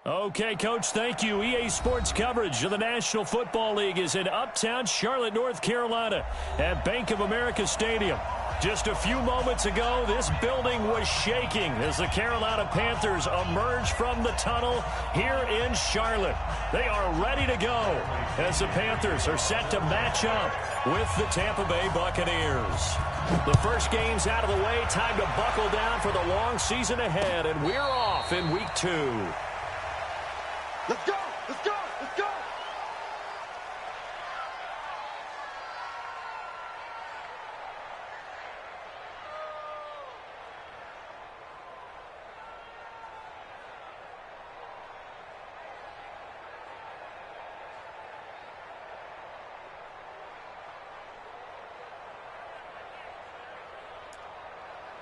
Okay, Coach, thank you. EA Sports coverage of the National Football League is in Uptown Charlotte, North Carolina at Bank of America Stadium. Just a few moments ago, this building was shaking as the Carolina Panthers emerge from the tunnel here in Charlotte. They are ready to go as the Panthers are set to match up with the Tampa Bay Buccaneers. The first game's out of the way. Time to buckle down for the long season ahead, and we're off in Week 2. Let's go! Let's go! Let's go!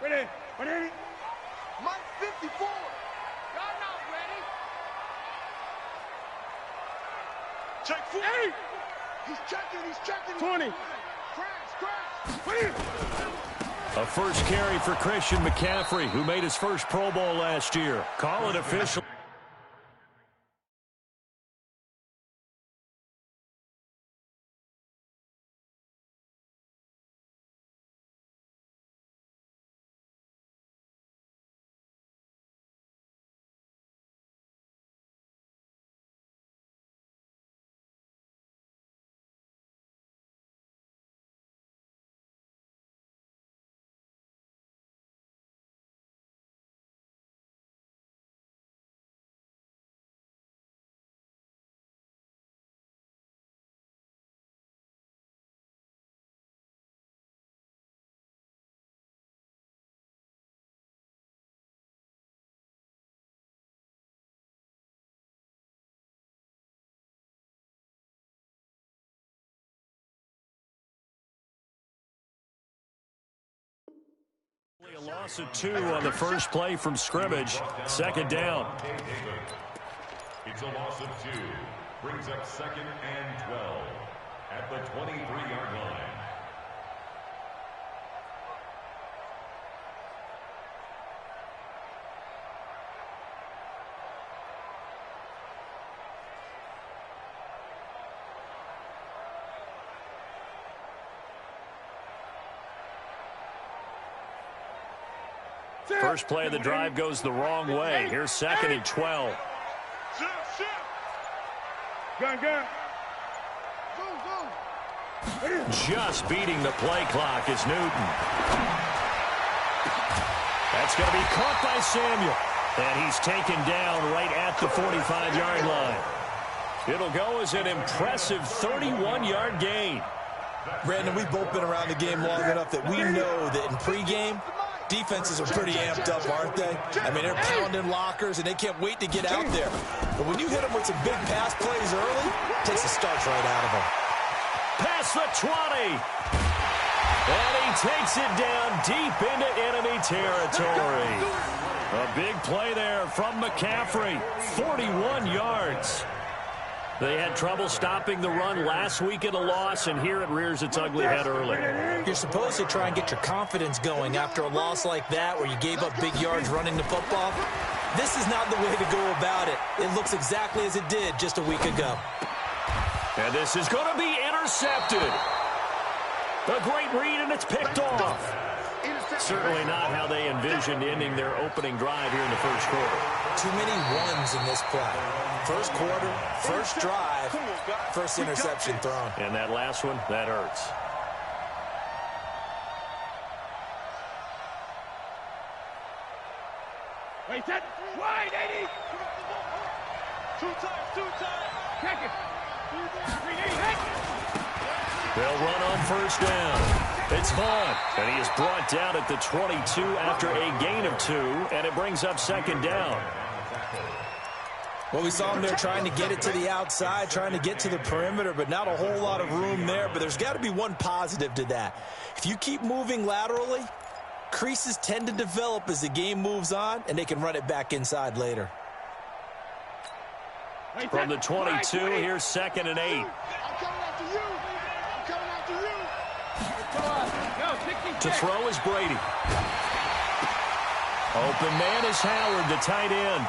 Ready? Ready? Mike 54! Y'all not ready? Check 4. Hey! He's checking. 20. Crash. A first carry for Christian McCaffrey, who made his first Pro Bowl last year. Call it official. A loss of 2 on the first play from scrimmage. Second down. It's a loss of 2. Brings up 2nd and 12 at the 23-yard line. First play of the drive goes the wrong way. Here's 2nd and 12. Gun. Just beating the play clock is Newton. That's going to be caught by Samuel. And he's taken down right at the 45-yard line. It'll go as an impressive 31-yard gain. Brandon, we've both been around the game long enough that we know that in pregame, defenses are pretty amped up, aren't they? I mean, they're pounding lockers, and they can't wait to get out there. But when you hit them with some big pass plays early, it takes the starch right out of them. Past the 20. And he takes it down deep into enemy territory. A big play there from McCaffrey. 41 yards. They had trouble stopping the run last week in a loss, and here it rears its ugly head early. You're supposed to try and get your confidence going after a loss like that where you gave up big yards running the football. This is not the way to go about it. It looks exactly as it did just a week ago. And this is going to be intercepted. A great read, and it's picked off. Certainly not how they envisioned ending their opening drive here in the first quarter. Too many ones in this play. First quarter, first drive, first interception thrown. And that last one, that hurts. Wait, that wide, 80. Two times. Check it. They'll run on first down. It's Vaughn, and he is brought down at the 22 after a gain of 2, and it brings up 2nd down. Well, we saw him there trying to get it to the outside, trying to get to the perimeter, but not a whole lot of room there. But there's got to be one positive to that. If you keep moving laterally, creases tend to develop as the game moves on, and they can run it back inside later. From the 22, here's 2nd and 8. I'm coming after you. To throw is Brady. Open man is Howard, the tight end.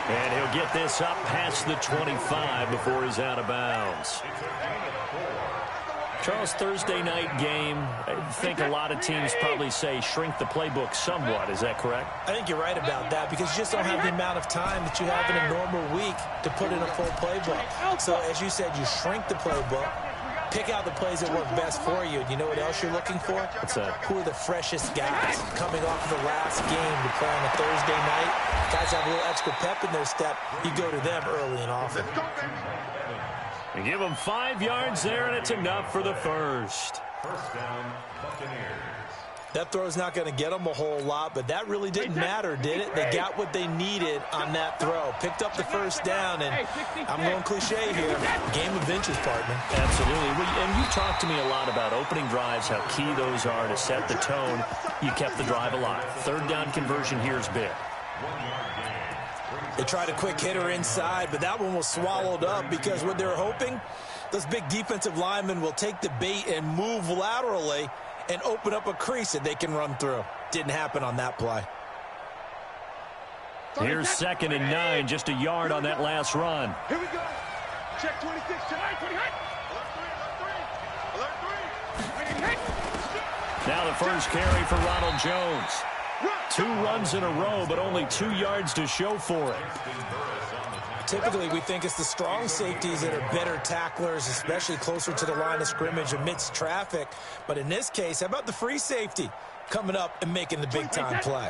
And he'll get this up past the 25 before he's out of bounds. Charles, Thursday night game, I think a lot of teams probably say shrink the playbook somewhat. Is that correct? I think you're right about that because you just don't have the amount of time that you have in a normal week to put in a full playbook. So, as you said, you shrink the playbook, pick out the plays that work best for you. You know what else you're looking for? What's that? Who are the freshest guys coming off of the last game to play on a Thursday night? Guys have a little extra pep in their step. You go to them early and often. You give them 5 yards there, and it's enough for the first. First down, Buccaneers. That throw's not going to get them a whole lot, but that really didn't matter, did it? They got what they needed on that throw. Picked up the first down, and I'm going cliche here. Game of inches, partner. Absolutely. And you talked to me a lot about opening drives, how key those are to set the tone. You kept the drive alive. Third down conversion here is big. 1 yard gain. They tried a quick hitter inside, but that one was swallowed up because what they're hoping, those big defensive linemen will take the bait and move laterally and open up a crease that they can run through. Didn't happen on that play. Here's 2nd and 9, just a yard on that last run. Here we go. Check 26. Check 28. Alert 3. Now the first carry for Ronald Jones. 2 runs in a row, but only 2 yards to show for it. Typically, we think it's the strong safeties that are better tacklers, especially closer to the line of scrimmage amidst traffic. But in this case, how about the free safety coming up and making the big-time play?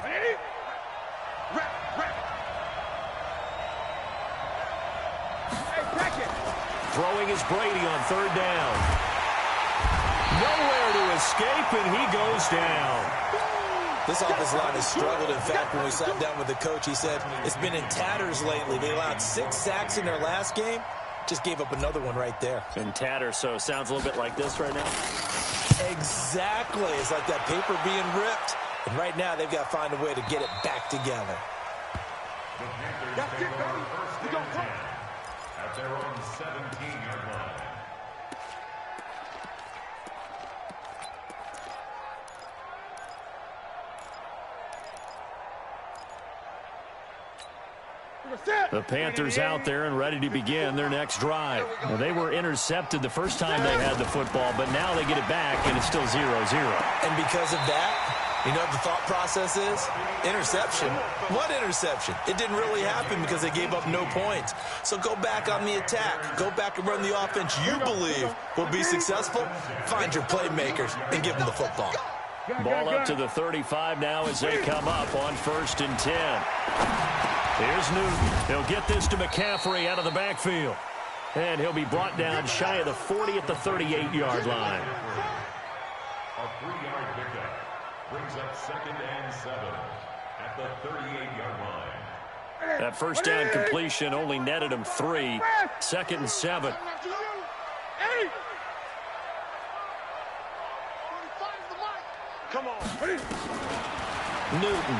Throwing is Brady on 3rd down. Nowhere to escape, and he goes down. This offensive line has struggled. In fact, when we sat down with the coach, he said it's been in tatters lately. They allowed 6 sacks in their last game. Just gave up another one right there. In tatters, so it sounds a little bit like this right now. Exactly. It's like that paper being ripped. And right now, they've got to find a way to get it back together. The Panthers take over first and 10 at their own 17-yard line. The Panthers out there and ready to begin their next drive. Now, they were intercepted the first time they had the football, but now they get it back, and it's still 0-0. And because of that, you know what the thought process is? Interception. What interception? It didn't really happen because they gave up no points. So go back on the attack. Go back and run the offense you believe will be successful. Find your playmakers and give them the football. Ball up to the 35 now as they come up on 1st and 10. Here's Newton. He'll get this to McCaffrey out of the backfield. And he'll be brought down shy of the 40 at the 38-yard line. A 3-yard pickup brings up 2nd and 7 at the 38-yard line. That first down completion only netted him 3. 2nd and 7. Come on. Newton.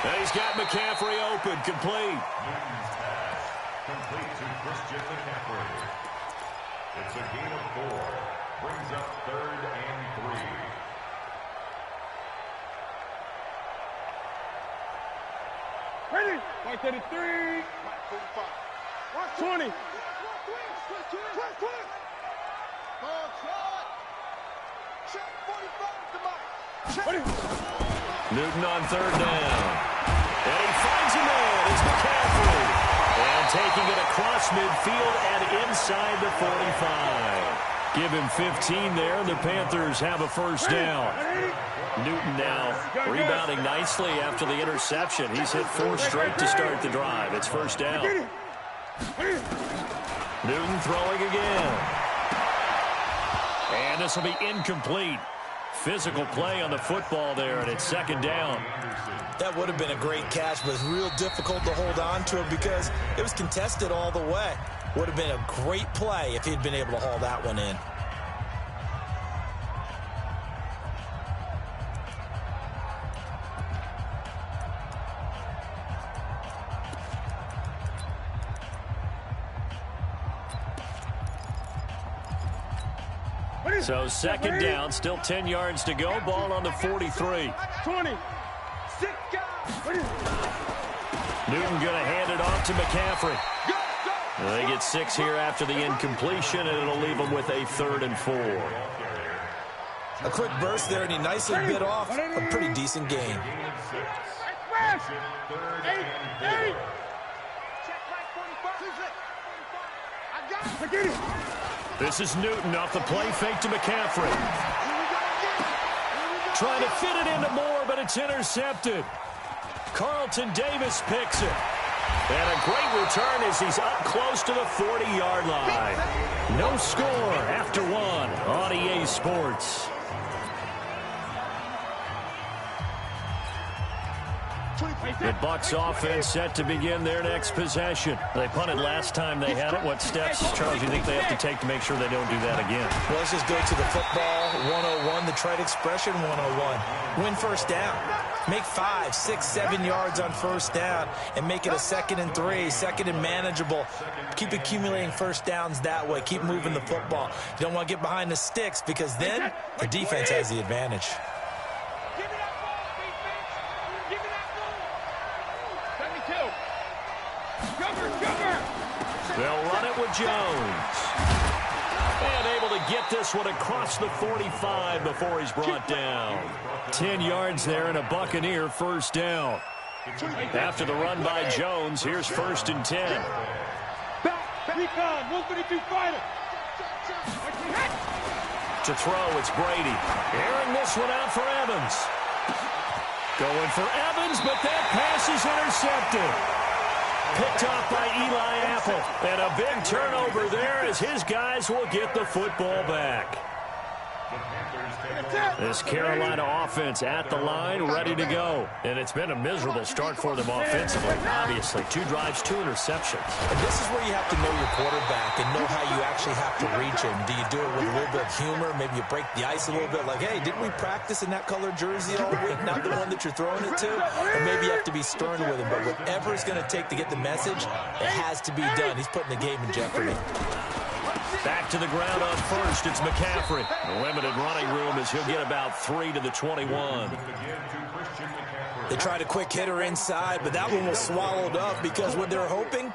And he's got McCaffrey open, complete. Newton's pass complete to Christian McCaffrey. It's a gain of 4. Brings up 3rd and 3. Ready? 133. 20. Newton on 3rd down. And he finds a man. It's McCaffrey. And taking it across midfield and inside the 45. Give him 15 there. The Panthers have a first down. Newton now rebounding nicely after the interception. He's hit 4 straight to start the drive. It's first down. Newton throwing again. And this will be incomplete. Physical play on the football there, and it's 2nd down. That would have been a great catch, but it's real difficult to hold on to it because it was contested all the way. Would have been a great play if he'd been able to haul that one in. So 2nd down, still 10 yards to go. Ball on the 43. 20. 6 guys. Newton going to hand it off to McCaffrey. They get 6 here after the incompletion, and it'll leave them with a 3rd and 4. A quick burst there, and he nicely bit off a pretty decent gain. This is Newton off the play fake to McCaffrey. Trying to fit it into Moore, but it's intercepted. Carlton Davis picks it. And a great return as he's up close to the 40-yard line. No score after 1 on EA Sports. The Bucs offense set to begin their next possession. They punted last time they had it. What steps, Charles, do you think they have to take to make sure they don't do that again? Well, let's just go to the football 101, the trade expression 101. Win first down. Make 5, 6, 7 yards on first down and make it a 2nd and 3, 2nd and manageable. Keep accumulating first downs that way. Keep moving the football. You don't want to get behind the sticks because then the defense has the advantage. They'll run it with Jones. And able to get this one across the 45 before he's brought down. 10 yards there and a Buccaneer first down. After the run by Jones, here's 1st and 10. Recon, 132 fighter. To throw, it's Brady. Airing this one out for Evans. Going for Evans, but that pass is intercepted. Picked off by Eli Apple. And a big turnover there as his guys will get the football back. This Carolina offense at the line, ready to go. And it's been a miserable start for them offensively, obviously. 2 drives, 2 interceptions. And this is where you have to know your quarterback and know how you actually have to reach him. Do you do it with a little bit of humor? Maybe you break the ice a little bit like, hey, didn't we practice in that colored jersey all week? Not the one that you're throwing it to? Or maybe you have to be stern with him. But whatever it's going to take to get the message, it has to be done. He's putting the game in jeopardy. Back to the ground on first. It's McCaffrey. Limited running room as he'll get about 3 to the 21. They tried a quick hitter inside, but that one was swallowed up because what they're hoping,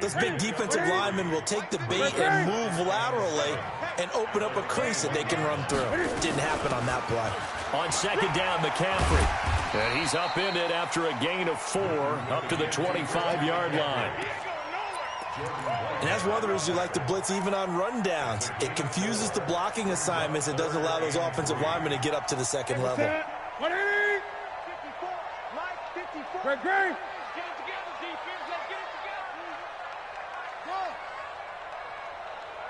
those big defensive linemen will take the bait and move laterally and open up a crease that they can run through. Didn't happen on that play. On 2nd down, McCaffrey. And he's upended after a gain of 4 up to the 25-yard line. And that's one of the reasons you like to blitz even on rundowns. It confuses the blocking assignments and doesn't allow those offensive linemen to get up to the 2nd level. 54. Great.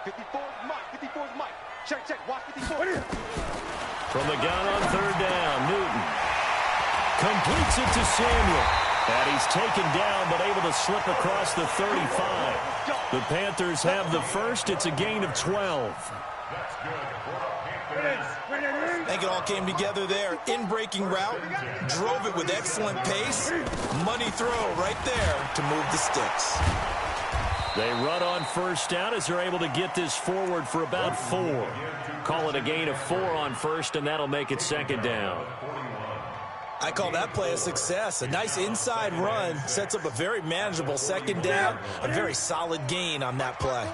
54 is Mike. 54 is Mike. Check. Watch 54. From the gun on 3rd down, Newton completes it to Samuel. And he's taken down, but able to slip across the 35. The Panthers have the first. It's a gain of 12. I think it all came together there. In-breaking route, drove it with excellent pace. Money throw right there to move the sticks. They run on first down as they're able to get this forward for about 4. Call it a gain of 4 on first, and that'll make it 2nd down. I call that play a success. A nice inside run sets up a very manageable 2nd down. A very solid gain on that play.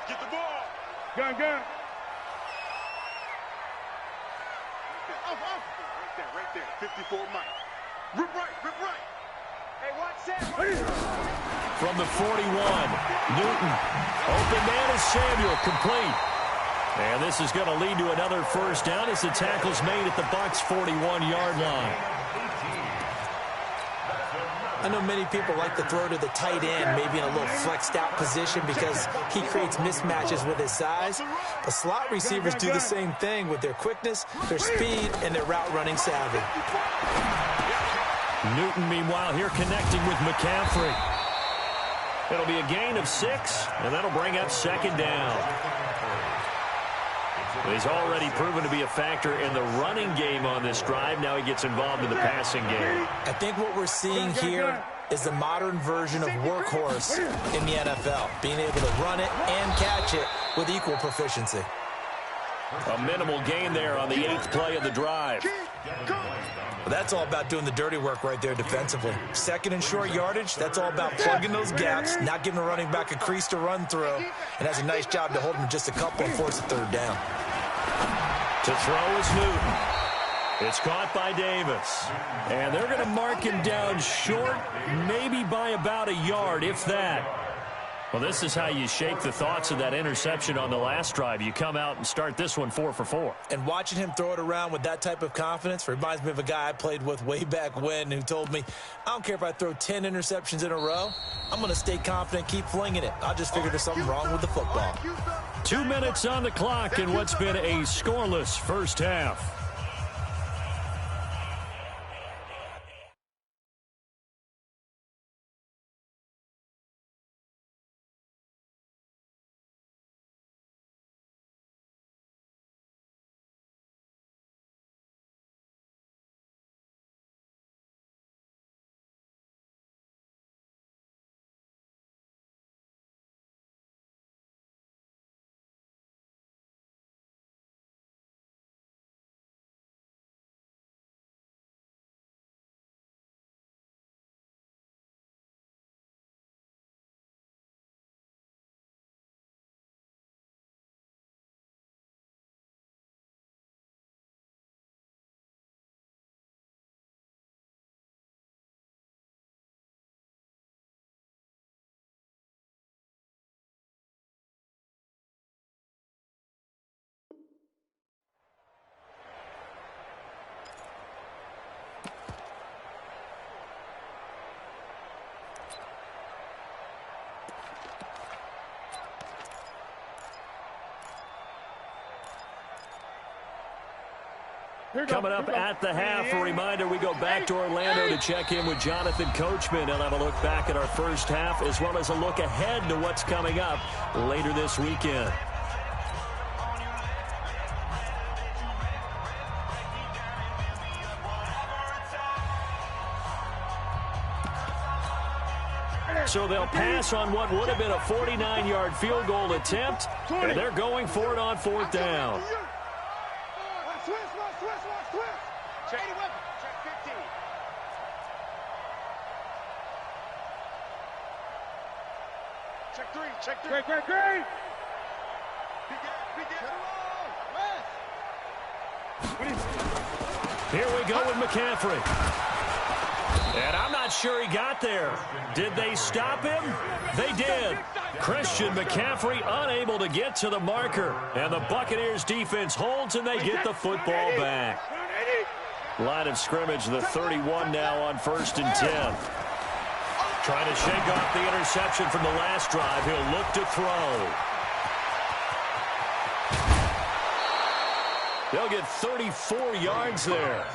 Get the ball. Gun. Right there. 54 Mike. Rip right. Hey, watch that. From the 41, Newton. Open man is Samuel, complete. And this is going to lead to another first down as the tackle's made at the Bucs' 41-yard line. I know many people like to throw to the tight end, maybe in a little flexed out position because he creates mismatches with his size. But slot receivers do the same thing with their quickness, their speed, and their route running savvy. Newton, meanwhile, here connecting with McCaffrey. It'll be a gain of 6, and that'll bring up 2nd down. He's already proven to be a factor in the running game on this drive. Now he gets involved in the passing game. I think what we're seeing here is a modern version of workhorse in the NFL, being able to run it and catch it with equal proficiency. A minimal gain there on the 8th play of the drive. Well, that's all about doing the dirty work right there defensively. Second and short yardage, that's all about plugging those gaps, not giving a running back a crease to run through, and has a nice job to hold him just a couple and force a third down. To throw is Newton. It's caught by Davis. And they're going to mark him down short, maybe by about a yard, if that. Well, this is how you shape the thoughts of that interception on the last drive. You come out and start this one 4 for 4. And watching him throw it around with that type of confidence reminds me of a guy I played with way back when who told me, I don't care if I throw 10 interceptions in a row. I'm going to stay confident, keep flinging it. I just figured there's something wrong with the football. 2 minutes on the clock in what's been a scoreless first half. Coming up at the half, a reminder, we go back to Orlando to check in with Jonathan Coachman. He'll have a look back at our first half as well as a look ahead to what's coming up later this weekend. So they'll pass on what would have been a 49-yard field goal attempt, and they're going for it on 4th down. Check 15. Check 3. Great. Here we go with McCaffrey. And I'm not sure he got there. Did they stop him? They did. Christian McCaffrey unable to get to the marker. And the Buccaneers defense holds and they get the football back. Line of scrimmage, the 31 now on 1st and 10. Trying to shake off the interception from the last drive. He'll look to throw. They'll get 34 yards there.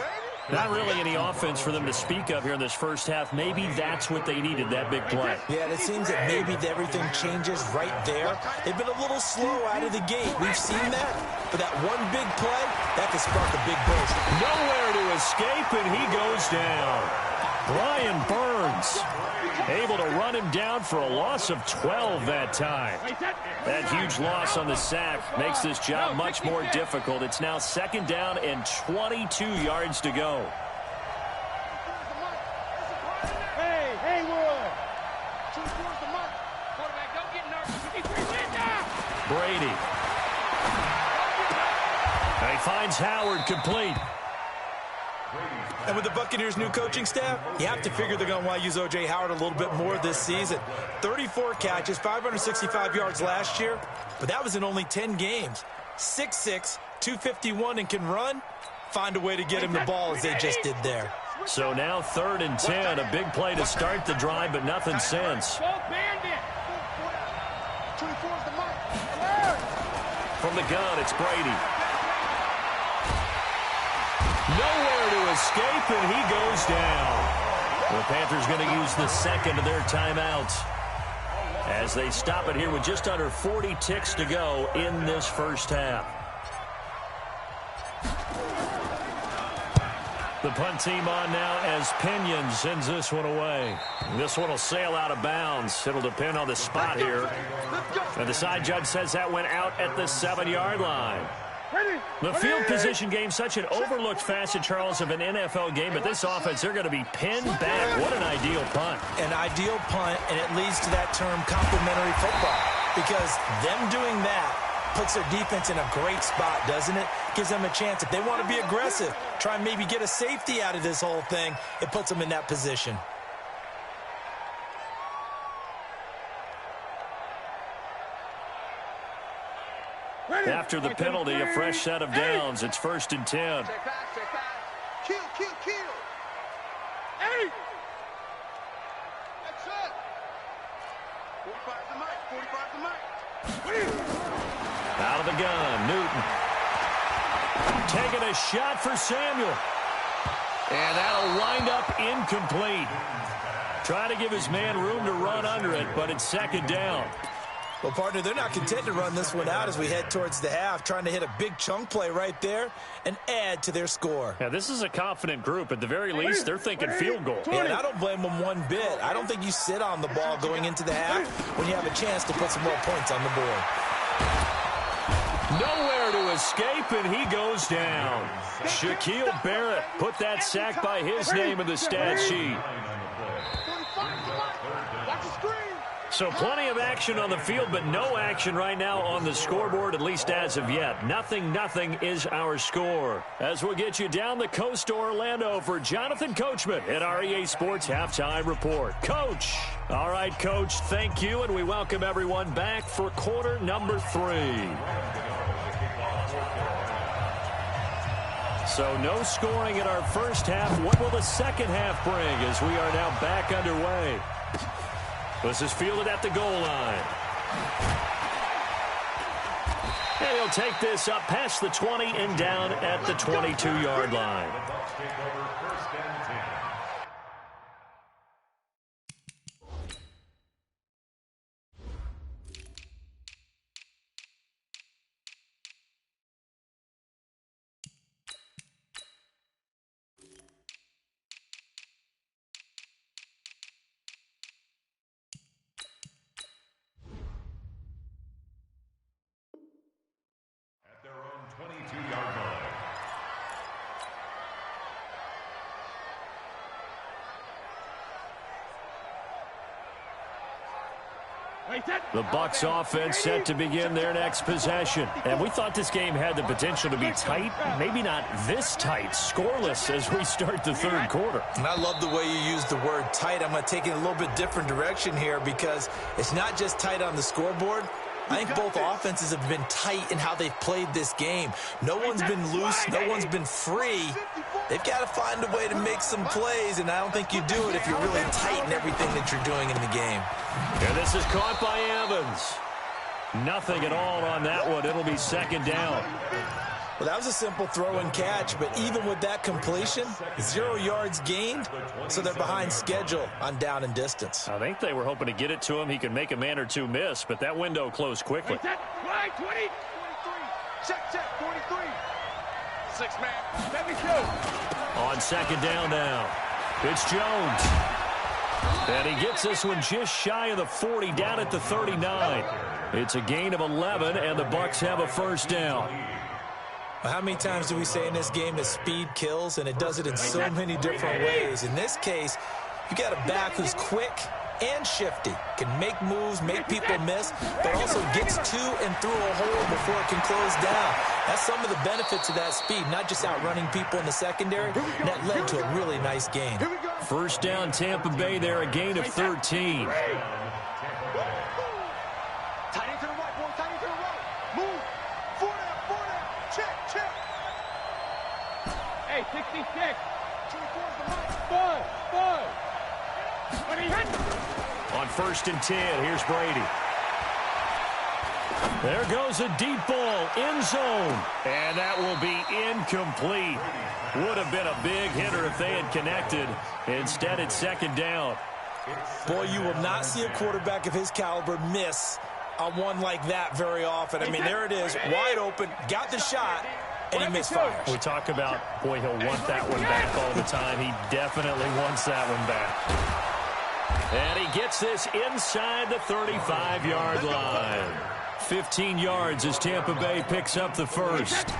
Not really any offense for them to speak of here in this first half. Maybe that's what they needed, that big play. Yeah, and it seems that maybe everything changes right there. They've been a little slow out of the gate. We've seen that. But that one big play, that could spark a big burst. Nowhere to escape, and he goes down. Brian Burns able to run him down for a loss of 12 that time. That huge loss on the sack makes this job much more difficult. It's now 2nd down and 22 yards to go. Hey, Wood. Towards the mark. Quarterback, don't get nervous. Brady. And he finds Howard complete. And with the Buccaneers' new coaching staff, you have to figure they're going to want to use O.J. Howard a little bit more this season. 34 catches, 565 yards last year, but that was in only 10 games. 6'6", 251, and can run. Find a way to get him the ball as they just did there. So now 3rd and 10, a big play to start the drive, but nothing since. From the gun, it's Brady. Nowhere to escape, and he goes down. The Panthers going to use the second of their timeouts as they stop it here with just under 40 ticks to go in this first half. The punt team on now as Pinion sends this one away. This one will sail out of bounds. It'll depend on the spot here. And the side judge says that went out at the 7-yard line. The field position game, such an overlooked facet, Charles, of an NFL game, but this offense, they're going to be pinned back. What an ideal punt. An ideal punt, and it leads to that term complementary football, because them doing that puts their defense in a great spot, doesn't it? Gives them a chance. If they want to be aggressive, try and maybe get a safety out of this whole thing, it puts them in that position. After the penalty, a fresh set of downs. It's 1st and 10. Check back. Kill. Hey! That's it. 45 the mic. Out of the gun, Newton. Taking a shot for Samuel. And that'll wind up incomplete. Trying to give his man room to run under it, but it's 2nd down. Well, partner, they're not content to run this one out as we head towards the half, trying to hit a big chunk play right there and add to their score. Yeah, this is a confident group. At the very least, they're thinking field goal. Yeah, and I don't blame them one bit. I don't think you sit on the ball going into the half when you have a chance to put some more points on the board. Nowhere to escape, and he goes down. Shaquille Barrett put that sack by his name in the stat sheet. So plenty of action on the field, but no action right now on the scoreboard, at least as of yet. 0-0 is our score. As we'll get you down the coast to Orlando for Jonathan Coachman at our EA Sports Halftime Report. Coach. All right, Coach, thank you, and we welcome everyone back for quarter number 3. So no scoring in our first half. What will the second half bring as we are now back underway? This is fielded at the goal line. And he'll take this up past the 20 and down at the 22-yard line. The Bucs offense set to begin their next possession. And we thought this game had the potential to be tight, maybe not this tight, scoreless as we start the third quarter. And I love the way you use the word tight. I'm going to take it a little bit different direction here because it's not just tight on the scoreboard. I think both offenses have been tight in how they've played this game. No one's been loose. No one's been free. They've got to find a way to make some plays, and I don't think you do it if you're really tight in everything that you're doing in the game. And this is caught by Evans. Nothing at all on that one. It'll be 2nd down. Well, that was a simple throw and catch, but even with that completion, 0 yards gained, so they're behind schedule on down and distance. I think they were hoping to get it to him. He could make a man or two miss, but that window closed quickly. 20, 23, check, 43. 6 man, let me go. On 2nd down now, it's Jones. And he gets this one just shy of the 40, down at the 39. It's a gain of 11, and the Bucs have a 1st down. Well, how many times do we say in this game that speed kills, and it does it in so many different ways? In this case, you got a back who's quick and shifty, can make moves, make people miss, but also gets to and through a hole before it can close down. That's some of the benefits of that speed, not just outrunning people in the secondary, and that led to a really nice gain. 1st down, Tampa Bay there, a gain of 13. Hey, 66. On 1st and 10, here's Brady. There goes a deep ball, end zone. And that will be incomplete. Would have been a big hitter if they had connected. Instead, it's 2nd down. Boy, you will not see a quarterback of his caliber miss on one like that very often. I mean, there it is, wide open, got the shot, and he misfires. We talk about, boy, he'll want that one back all the time. He definitely wants that one back. And he gets this inside the 35-yard line. 15 yards as Tampa Bay picks up the first.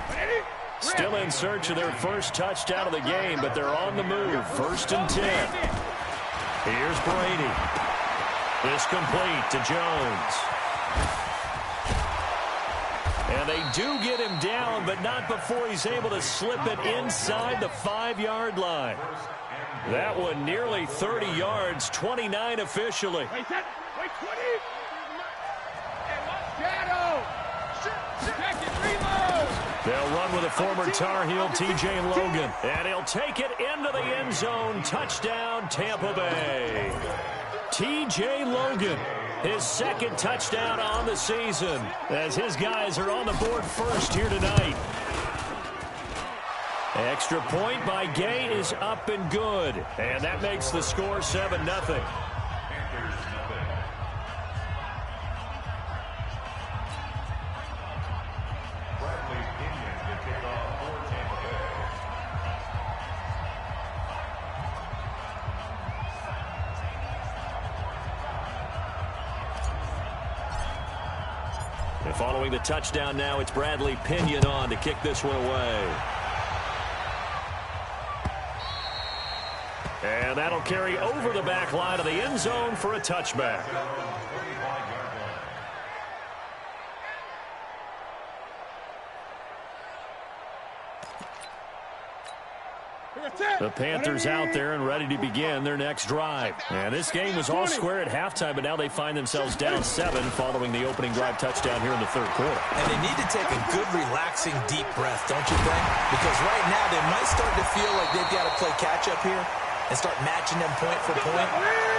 Still in search of their first touchdown of the game, but they're on the move. 1st and 10. Here's Brady. This complete to Jones. And they do get him down, but not before he's able to slip it inside the 5-yard line. That one nearly 30 yards, 29 officially. Wait, 20. Shadow. Second reload. They'll run with a former Tar Heel, T.J. Logan. And he'll take it into the end zone. Touchdown, Tampa Bay. T.J. Logan, his 2nd touchdown on the season, as his guys are on the board first here tonight. Extra point by Gay is up and good. And that makes the score 7-0. And following the touchdown now, it's Bradley Pinion on to kick this one away. And that'll carry over the back line of the end zone for a touchback. The Panthers out there and ready to begin their next drive. And this game was all square at halftime, but now they find themselves down 7 following the opening drive touchdown here in the 3rd quarter. And they need to take a good, relaxing, deep breath, don't you think? Because right now they might start to feel like they've got to play catch-up here and start matching them point for point,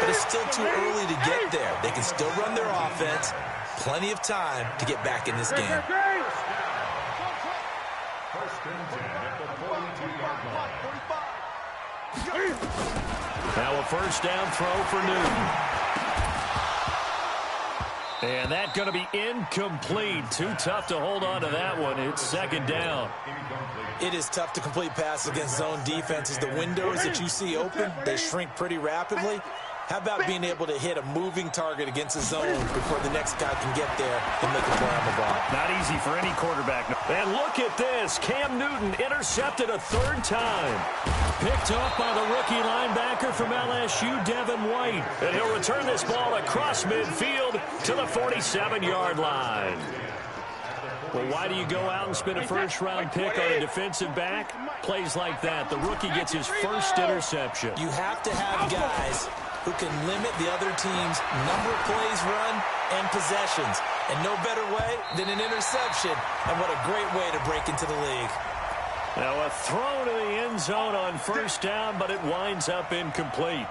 but it's still too early to get there. They can still run their offense. Plenty of time to get back in this game. 1st and 10 at the 42-yard line. Now a 1st down throw for Newton. And that's going to be incomplete. Too tough to hold on to that one. It's 2nd down. It is tough to complete passes against zone defenses. The windows that you see open, they shrink pretty rapidly. How about being able to hit a moving target against a zone before the next guy can get there and make a play on the ball? Not easy for any quarterback. And look at this. Cam Newton intercepted a 3rd time. Picked off by the rookie linebacker from LSU, Devin White. And he'll return this ball across midfield to the 47-yard line. Well, why do you go out and spend a 1st-round pick on a defensive back? Plays like that. The rookie gets his 1st interception. You have to have guys who can limit the other team's number of plays run and possessions. And no better way than an interception. And what a great way to break into the league. Now a throw to the end zone on 1st down, but it winds up incomplete.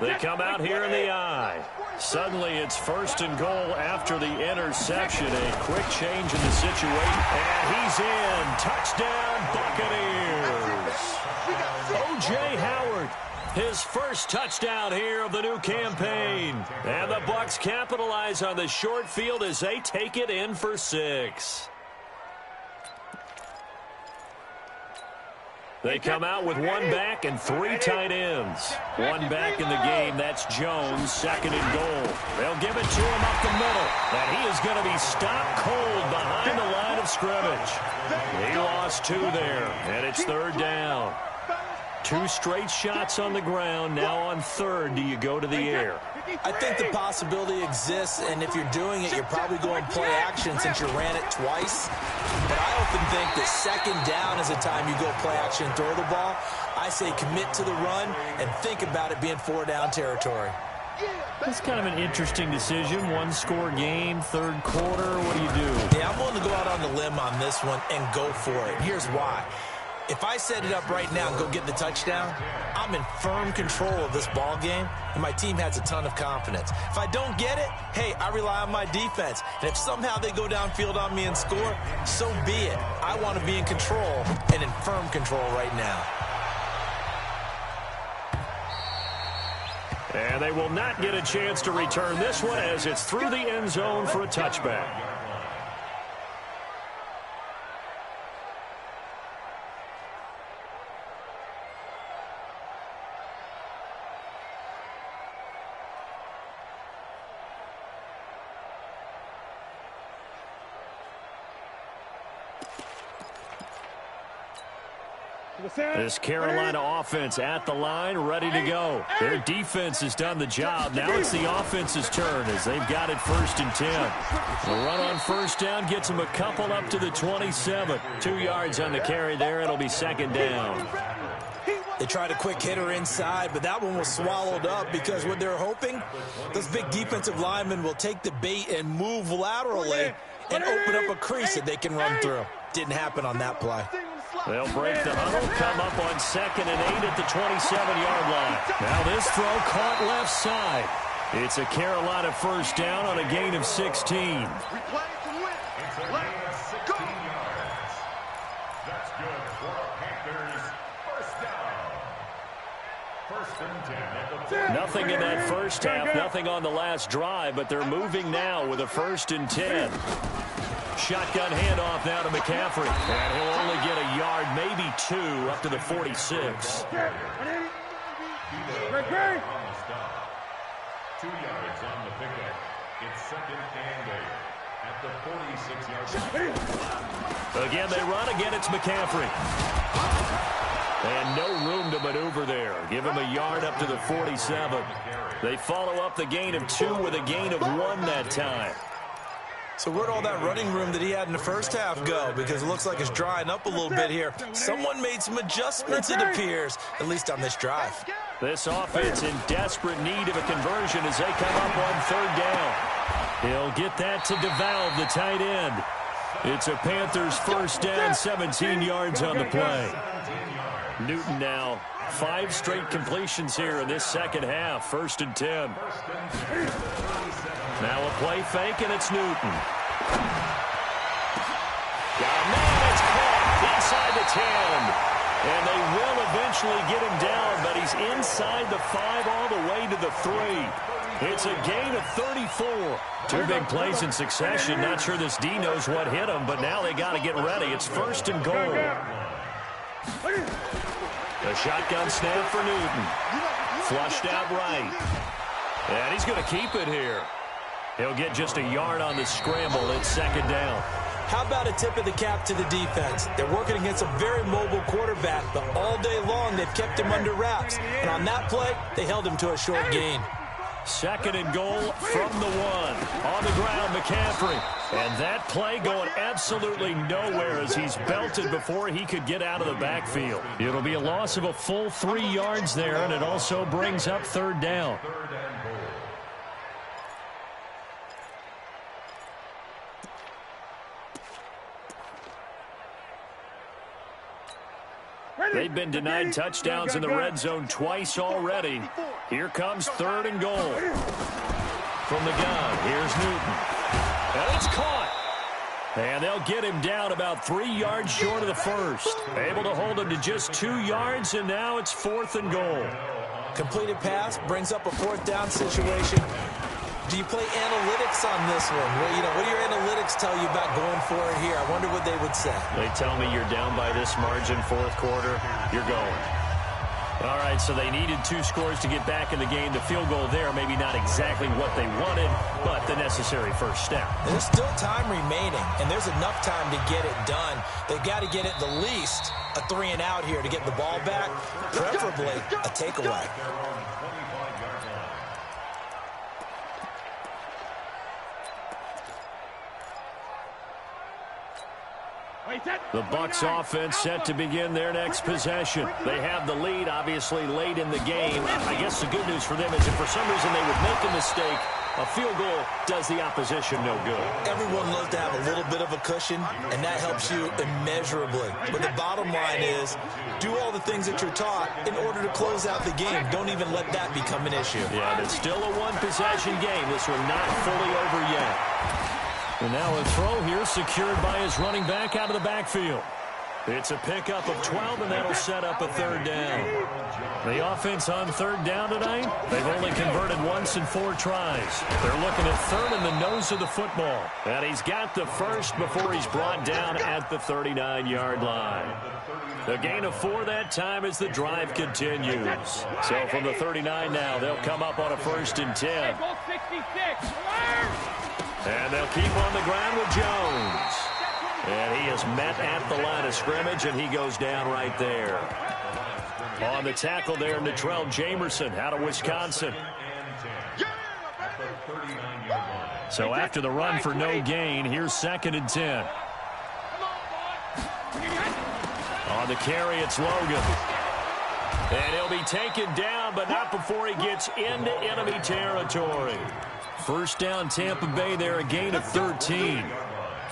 They come out here in the I. Suddenly it's 1st and goal after the interception. A quick change in the situation. And he's in. Touchdown, Buccaneers. O.J. Howard, his 1st touchdown here of the new campaign. And the Bucs capitalize on the short field as they take it in for 6. They come out with 1 back and 3 tight ends. 1 back in the game, that's Jones, 2nd and goal. They'll give it to him up the middle. And he is going to be stopped cold behind the line of scrimmage. He lost 2 there, and it's 3rd down. 2 straight shots on the ground. Now on 3rd, do you go to the air? I think the possibility exists, and if you're doing it, you're probably going play action since you ran it twice. But I often think that 2nd down is the time you go play action and throw the ball. I say commit to the run and think about it being 4-down territory. That's kind of an interesting decision. 1-score game, 3rd quarter. What do you do? Yeah, I'm willing to go out on the limb on this one and go for it. Here's why. If I set it up right now and go get the touchdown, I'm in firm control of this ball game, and my team has a ton of confidence. If I don't get it, hey, I rely on my defense. And if somehow they go downfield on me and score, so be it. I want to be in control and in firm control right now. And they will not get a chance to return this one as it's through the end zone for a touchback. This Carolina offense at the line, ready to go. Their defense has done the job. Now it's the offense's turn as they've got it 1st and 10. The run on 1st down gets them a couple up to the 27. 2 yards on the carry there. It'll be 2nd down. They tried a quick hitter inside, but that one was swallowed up because what they're hoping, those big defensive linemen will take the bait and move laterally and open up a crease that they can run through. Didn't happen on that play. They'll break the huddle, come up on 2nd and 8 at the 27-yard line. Now this throw caught left side. It's a Carolina 1st down on a gain of 16. It's a gain of 16 yards. That's good for the Panthers. 1st down. 1st and 10 at the 10. Nothing in that first half, nothing on the last drive, but they're moving now with a 1st and 10. Shotgun handoff now to McCaffrey. And he'll only get a yard, maybe 2, up to the 46. On the stop. 2 yards on the pickup. It's 2nd and 8 at the 46-yard line. Again, they run. Again, it's McCaffrey. And no room to maneuver there. Give him a yard up to the 47. They follow up the gain of 2 with a gain of 1 that time. So where'd all that running room that he had in the first half go? Because it looks like it's drying up a little bit here. Someone made some adjustments, it appears, at least on this drive. This offense in desperate need of a conversion as they come up on 3rd down. He'll get that to DeValve, the tight end. It's a Panthers 1st down, 17 yards on the play. Newton now, 5 straight completions here in this 2nd half, 1st and 10. Now a play fake, and it's Newton. Got a man, it's caught inside the 10. And they will eventually get him down, but he's inside the 5 all the way to the 3. It's a gain of 34. 2 big plays in succession. Not sure this D knows what hit him, but now they got to get ready. It's 1st and goal. The shotgun snap for Newton. Flushed out right. And he's going to keep it here. He'll get just a yard on the scramble. It's 2nd down. How about a tip of the cap to the defense? They're working against a very mobile quarterback, but all day long they've kept him under wraps. And on that play, they held him to a short gain. 2nd and goal from the 1. On the ground, McCaffrey. And that play going absolutely nowhere as he's belted before he could get out of the backfield. It'll be a loss of a full 3 yards there, and it also brings up 3rd down. They've been denied touchdowns in the red zone twice already. Here comes 3rd and goal. From the gun, here's Newton. And it's caught. And they'll get him down about 3 yards short of the 1st. Able to hold him to just 2 yards, and now it's 4th and goal. Completed pass brings up a 4th down situation. Do you play analytics on this one? Well, what do your analytics tell you about going for it here? I wonder what they would say. They tell me you're down by this margin, 4th quarter, you're going. All right, so they needed 2 scores to get back in the game. The field goal there, maybe not exactly what they wanted, but the necessary first step. There's still time remaining, and there's enough time to get it done. They've got to get at the least a 3 and out here to get the ball back, preferably a takeaway. The Bucs offense set to begin their next possession. They have the lead, obviously, late in the game. I guess the good news for them is if for some reason they would make a mistake, a field goal does the opposition no good. Everyone loves to have a little bit of a cushion, and that helps you immeasurably. But the bottom line is, do all the things that you're taught in order to close out the game. Don't even let that become an issue. Yeah, it's still a one-possession game. This one not fully over yet. And now a throw here secured by his running back out of the backfield. It's a pickup of 12, and that'll set up a 3rd down. The offense on 3rd down tonight, they've only converted once in 4 tries. They're looking at 3rd in the nose of the football. And he's got the first before he's brought down at the 39-yard line. The gain of 4 that time as the drive continues. So from the 39 now, they'll come up on a 1st and 10. And they'll keep on the ground with Jones. And he is met at the line of scrimmage, and he goes down right there. On the tackle there, Natrell Jamerson out of Wisconsin. So after the run for no gain, here's 2nd and 10. On the carry, it's Logan. And he'll be taken down, but not before he gets into enemy territory. First down, Tampa Bay there, a gain of 13.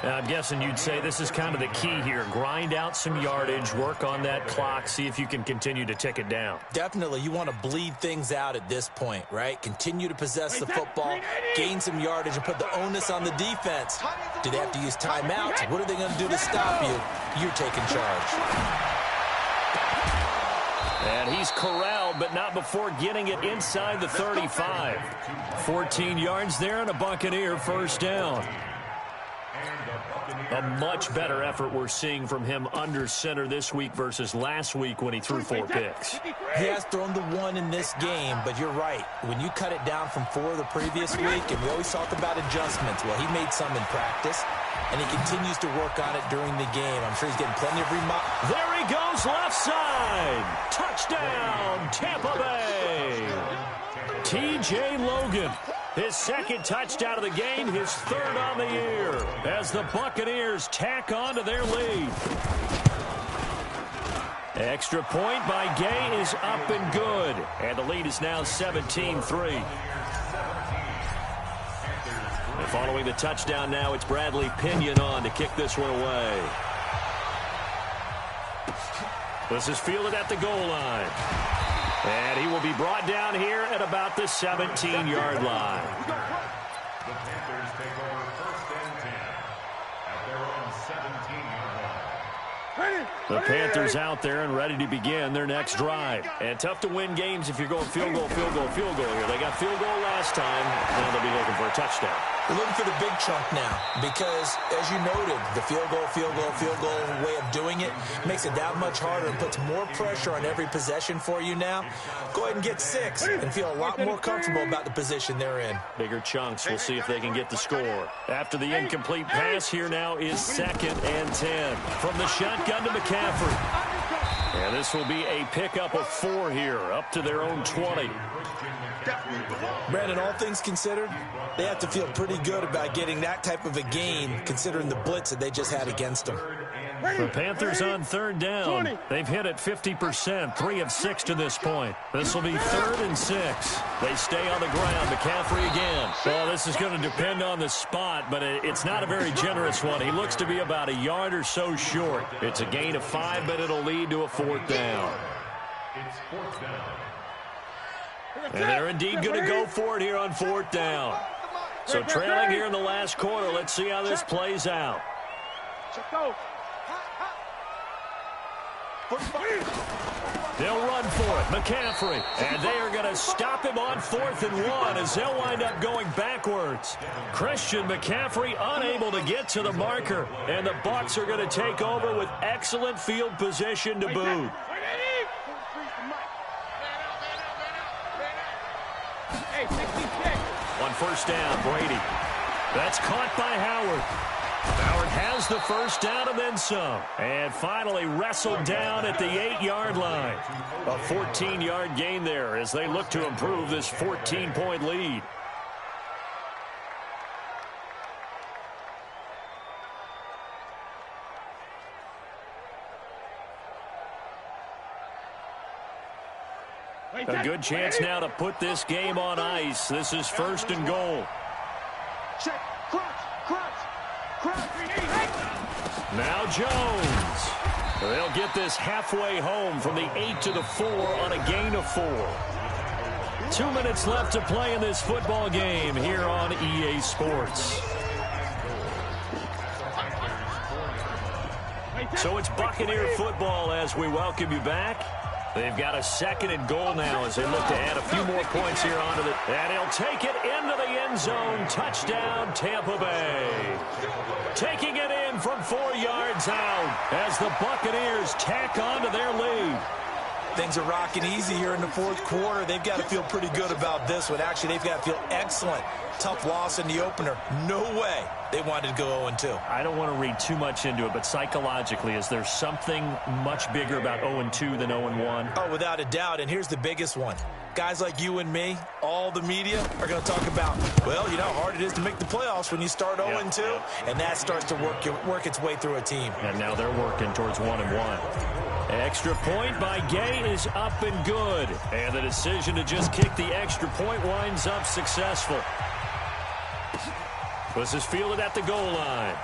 Now, I'm guessing you'd say this is kind of the key here. Grind out some yardage, work on that clock, see if you can continue to tick it down. Definitely. You want to bleed things out at this point, right? Continue to possess the football, gain some yardage, and put the onus on the defense. Do they have to use timeouts? What are they going to do to stop you? You're taking charge. And he's corralled, but not before getting it inside the 35. 14 yards there and a Buccaneer first down. A much better effort we're seeing from him under center this week versus last week when he threw 4 picks. He has thrown the 1 in this game, but you're right. When you cut it down from 4 the previous week, and we always talk about adjustments, well, he made some in practice, and he continues to work on it during the game. I'm sure he's getting plenty of There he goes, left side. Touchdown, Tampa Bay. T.J. Logan. His 2nd touchdown of the game, his 3rd on the year, as the Buccaneers tack on to their lead. Extra point by Gay is up and good, and the lead is now 17-3. Following the touchdown now, it's Bradley Pinion on to kick this one away. This is fielded at the goal line. And he will be brought down here at about the 17-yard line. The Panthers take over 1st and 10 at their own 17-yard line. The Panthers out there and ready to begin their next drive. And tough to win games if you're going field goal, field goal, field goal here. They got field goal last time. Now they'll be looking for a touchdown. We're looking for the big chunk now because, as you noted, the field goal way of doing it makes it that much harder and puts more pressure on every possession for you now. Go ahead and get 6 and feel a lot more comfortable about the position they're in. Bigger chunks. We'll see if they can get the score. After the incomplete pass, here now is 2nd and 10. From the shotgun to McCaffrey. And this will be a pickup of 4 here, up to their own 20. Brandon, all things considered, they have to feel pretty good about getting that type of a gain, considering the blitz that they just had against them. The Panthers on 3rd down. They've hit it 50%, 3 of 6 to this point. This will be 3rd and 6. They stay on the ground. McCaffrey again. Well, this is going to depend on the spot, but it's not a very generous one. He looks to be about a yard or so short. It's a gain of 5, but it'll lead to a 4th down. It's 4th down. And they're indeed going to go for it here on 4th down. So trailing here in the last quarter. Let's see how this plays out. They'll run for it. McCaffrey. And they are going to stop him on 4th and 1 as they'll wind up going backwards. Christian McCaffrey unable to get to the marker. And the Bucs are going to take over with excellent field position to boot. On 1st down, Brady. That's caught by Howard. Howard has the 1st down and then some. And finally wrestled down at the 8-yard line. A 14-yard gain there as they look to improve this 14-point lead. A good chance now to put this game on ice. This is 1st and goal. Now Jones. They'll get this halfway home from the 8 to the 4 on a gain of 4. 2 minutes left to play in this football game here on EA Sports. So it's Buccaneer football as we welcome you back. They've got a 2nd and goal now as they look to add a few more points here onto the... And he'll take it into the end zone. Touchdown, Tampa Bay. Taking it in from 4 yards out as the Buccaneers tack on to their lead. Things are rocking easy here in the fourth quarter. They've got to feel pretty good about this one. Actually, they've got to feel excellent. Tough loss in the opener. No way they wanted to go 0-2. I don't want to read too much into it, but psychologically, is there something much bigger about 0-2 than 0-1? Oh, without a doubt, and here's the biggest one. Guys like you and me, all the media, are going to talk about, well, you know how hard it is to make the playoffs when you start 0-2, and that starts to work its way through a team. And now they're working towards 1-1. Extra point by Gay is up and good. And the decision to just kick the extra point winds up successful. This is fielded at the goal line.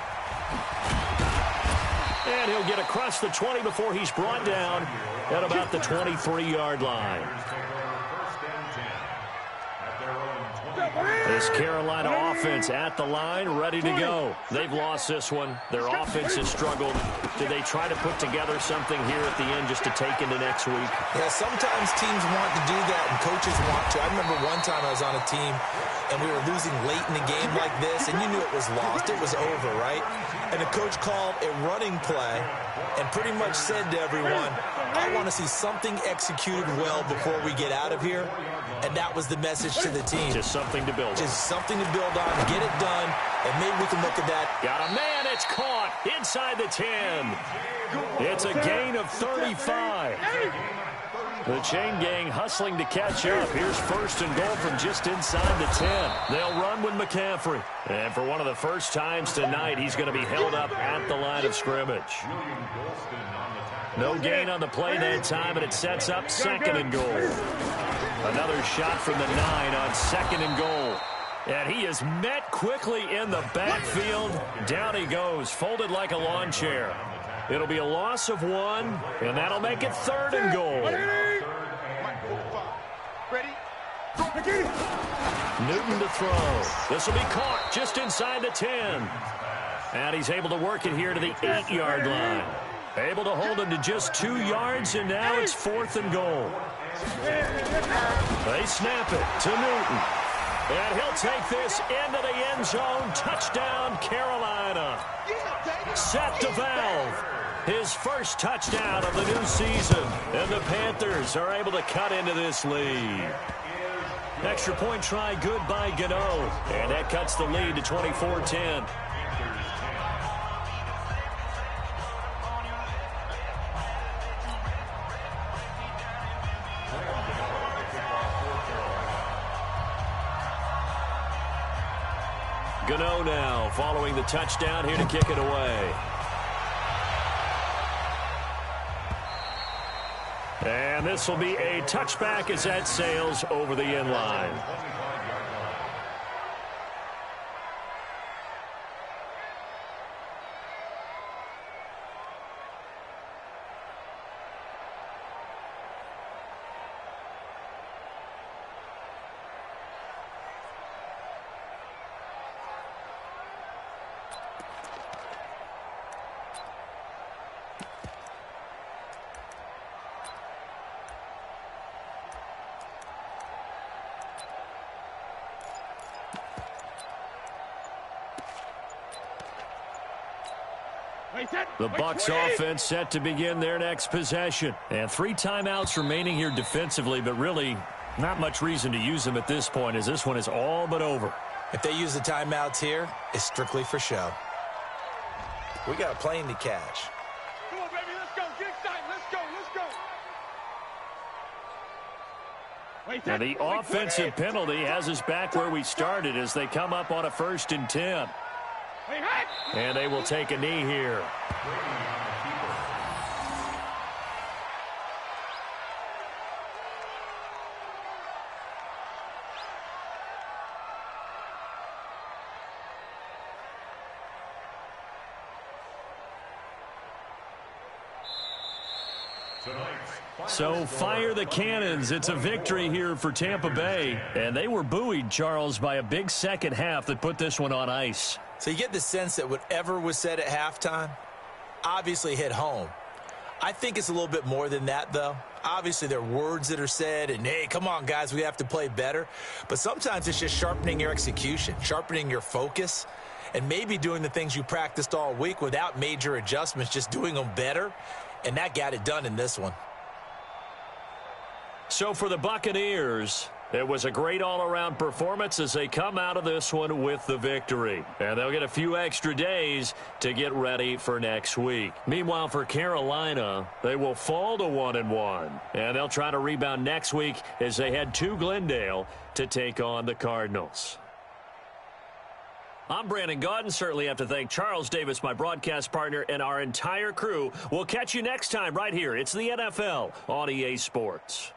And he'll get across the 20 before he's brought down at about the 23-yard line. This Carolina offense at the line, ready to go. They've lost this one. Their offense has struggled. Did they try to put together something here at the end just to take into next week? Yeah, sometimes teams want to do that and coaches want to. I remember one time I was on a team and we were losing late in the game like this, and you knew it was lost. It was over, right? And the coach called a running play and pretty much said to everyone, I want to see something executed well before we get out of here. And that was the message to the team. Just something to build on. Just something to build on, get it done, and maybe we can look at that. Got a man, it's caught inside the 10. It's a gain of 35. The chain gang hustling to catch up. Here's first and goal from just inside the 10. They'll run with McCaffrey. And for one of the first times tonight, he's going to be held up at the line of scrimmage. No gain on the play that time, and it sets up second and goal. Another shot from the 9 on second and goal. And he is met quickly in the backfield. Down he goes, folded like a lawn chair. It'll be a loss of 1, and that'll make it third and goal. Newton to throw. This will be caught just inside the 10. And he's able to work it here to the 8-yard line. Able to hold him to just 2 yards, and now it's fourth and goal. They snap it to Newton. And he'll take this into the end zone. Touchdown, Carolina. Set to Valve. His first touchdown of the new season. And the Panthers are able to cut into this lead. Extra point try good by Gano. And that cuts the lead to 24-10. Gano now following the touchdown here to kick it away. And this will be a touchback as that sails over the end line. The Bucs offense set to begin their next possession. And 3 timeouts remaining here defensively, but really not much reason to use them at this point as this one is all but over. If they use the timeouts here, it's strictly for show. We got a plane to catch. Come on, baby, let's go. Get excited. Let's go. And the offensive penalty has us back where we started as they come up on a 1st and 10. And they will take a knee here. So fire the cannons. It's a victory here for Tampa Bay. And they were buoyed, Charles, by a big second half that put this one on ice. So you get the sense that whatever was said at halftime obviously hit home. I think it's a little bit more than that, though. Obviously, there are words that are said, and, hey, come on, guys, we have to play better. But sometimes it's just sharpening your execution, sharpening your focus, and maybe doing the things you practiced all week without major adjustments, just doing them better. And that got it done in this one. So for the Buccaneers, it was a great all-around performance as they come out of this one with the victory. And they'll get a few extra days to get ready for next week. Meanwhile, for Carolina, they will fall to 1-1. And they'll try to rebound next week as they head to Glendale to take on the Cardinals. I'm Brandon Gaudin. Certainly have to thank Charles Davis, my broadcast partner, and our entire crew. We'll catch you next time right here. It's the NFL on EA Sports.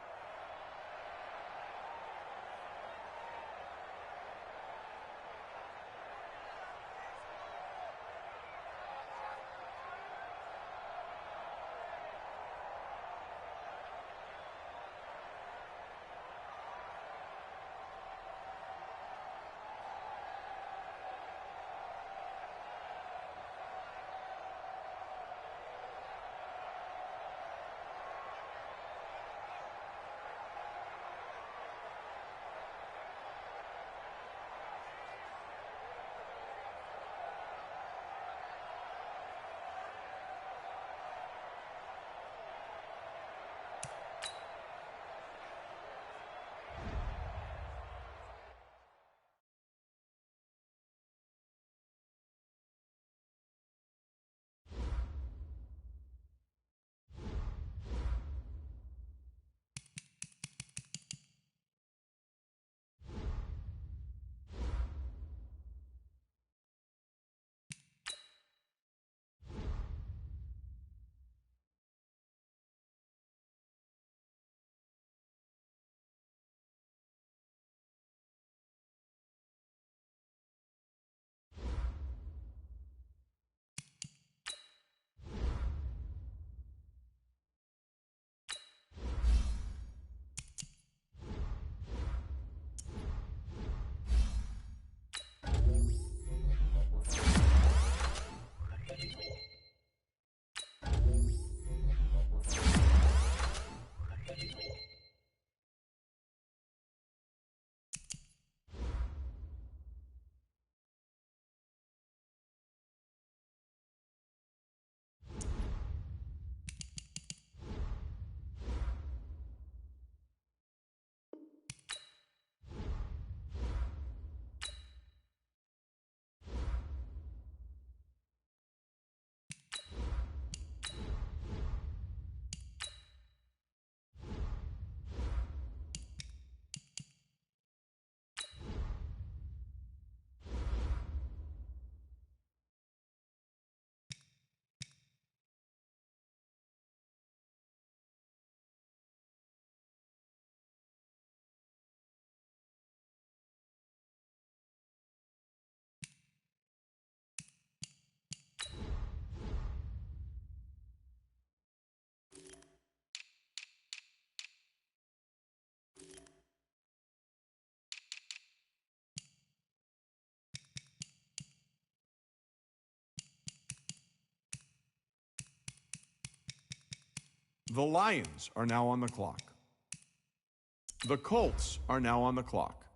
The Lions are now on the clock. The Colts are now on the clock.